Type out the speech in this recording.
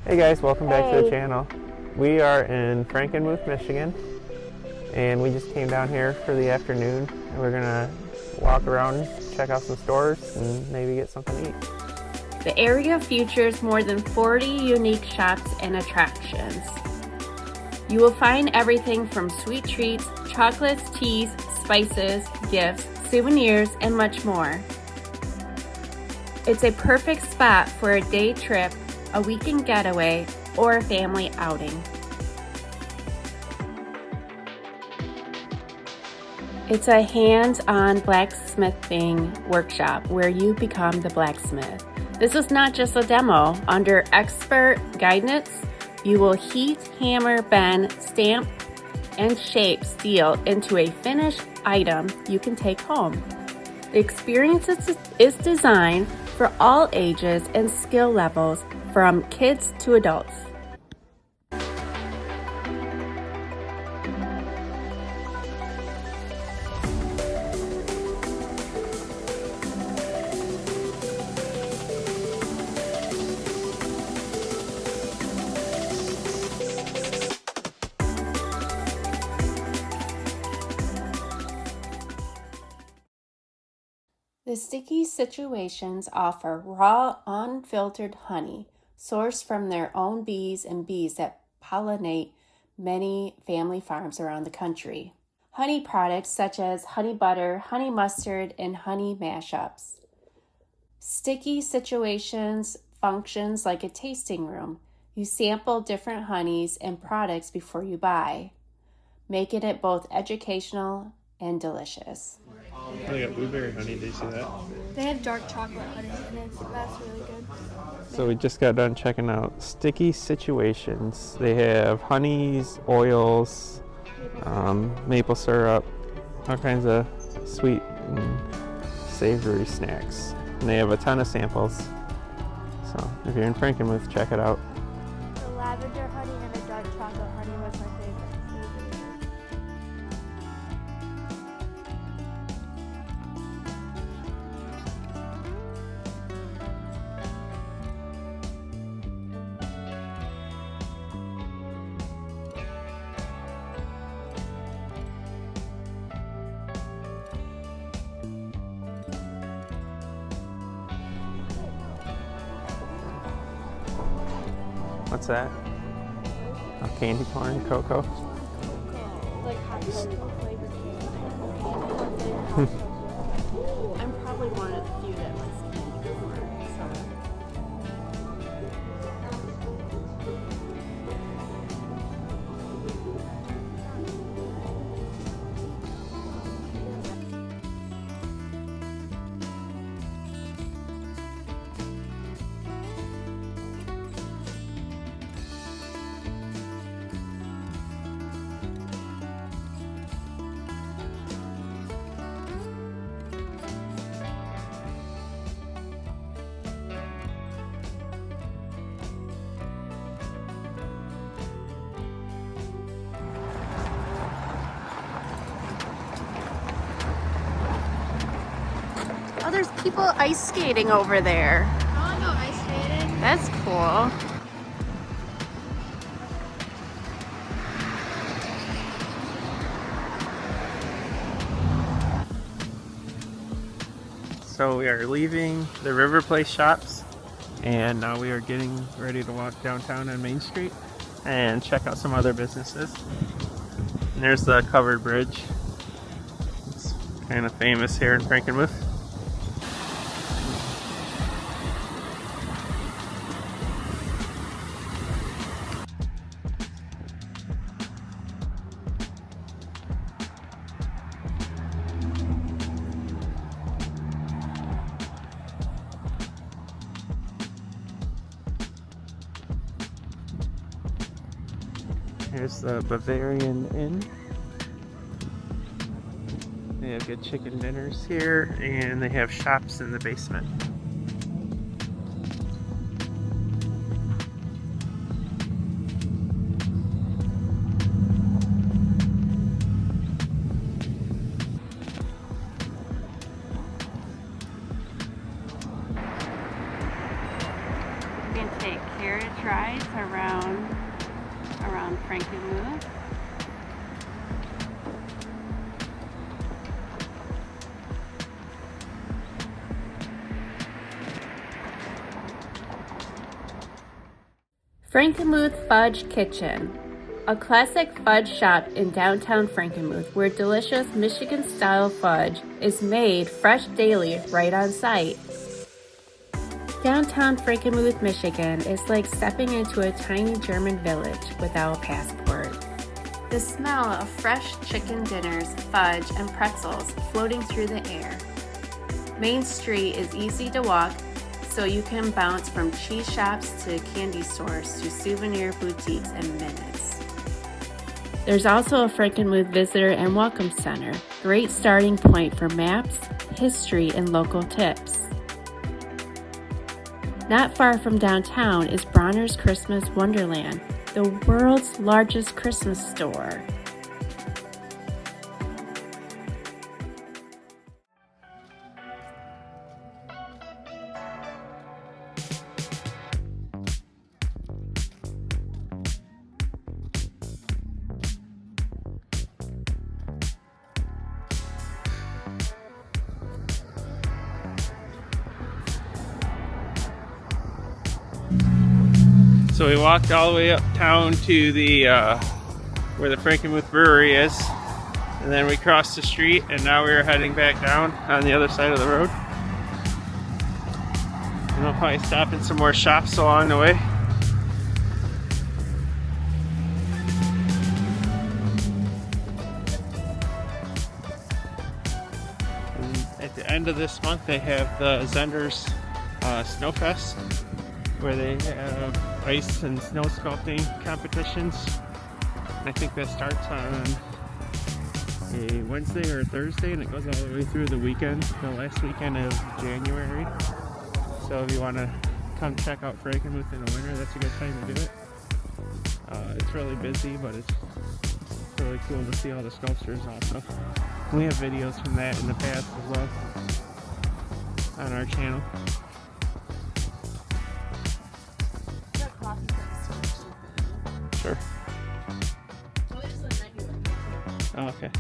Hey guys, welcome back to the channel. We are in Frankenmuth, Michigan, and we just came down here for the afternoon, and we're gonna walk around, check out some stores, and maybe get something to eat. The area features more than 40 unique shops and attractions. You will find everything from sweet treats, chocolates, teas, spices, gifts, souvenirs, and much more. It's a perfect spot for a day trip, a weekend getaway, or a family outing. It's a hands-on blacksmithing workshop where you become the blacksmith. This is not just a demo. Under expert guidance, you will heat, hammer, bend, stamp, and shape steel into a finished item you can take home. The experience is designed for all ages and skill levels, from kids to adults. The Sticky Situations offer raw, unfiltered honey sourced from their own bees and bees that pollinate many family farms around the country. Honey products such as honey butter, honey mustard, and honey mashups. Sticky Situations functions like a tasting room. You sample different honeys and products before you buy, making it both educational and delicious. They got blueberry honey, did you see that? They have dark chocolate honey, and that's really good. So we just got done checking out Sticky Situations. They have honeys, oils, maple syrup, all kinds of sweet and savory snacks. And they have a ton of samples. So if you're in Frankenmuth, check it out. The lavender honey and the dark chocolate honey was my favorite. It was really good. What's that? A candy corn cocoa? Like hot cocoa flavored candy. I'm probably one of the few that likes candy corn, Oh, there's people ice skating over there. I want to go ice skating. That's cool. So we are leaving the River Place shops, and now we are getting ready to walk downtown on Main Street and check out some other businesses. And there's the covered bridge. It's kind of famous here in Frankenmuth. Here's the Bavarian Inn. They have good chicken dinners here, and they have shops in the basement. You can take carriage rides around Frankenmuth. Frankenmuth Fudge Kitchen, a classic fudge shop in downtown Frankenmuth where delicious Michigan-style fudge is made fresh daily right on site. Downtown Frankenmuth, Michigan is like stepping into a tiny German village without a passport. The smell of fresh chicken dinners, fudge, and pretzels floating through the air. Main Street is easy to walk, so you can bounce from cheese shops to candy stores to souvenir boutiques in minutes. There's also a Frankenmuth Visitor and Welcome Center, great starting point for maps, history, and local tips. Not far from downtown is Bronner's Christmas Wonderland, the world's largest Christmas store. So we walked all the way uptown to the where the Frankenmuth Brewery is, and then we crossed the street, and now we're heading back down on the other side of the road. And we'll probably stop in some more shops along the way. And at the end of this month, they have the Zehnder's Snowfest, where they have ice and snow sculpting competitions. And I think that starts on a Wednesday or a Thursday, and it goes all the way through the weekend, the last weekend of January. So if you want to come check out Frankenmuth in the winter, that's a good time to do it. It's really busy, but it's really cool to see all the sculptures also. We have videos from that in the past as well on our channel. Sure. Oh, okay.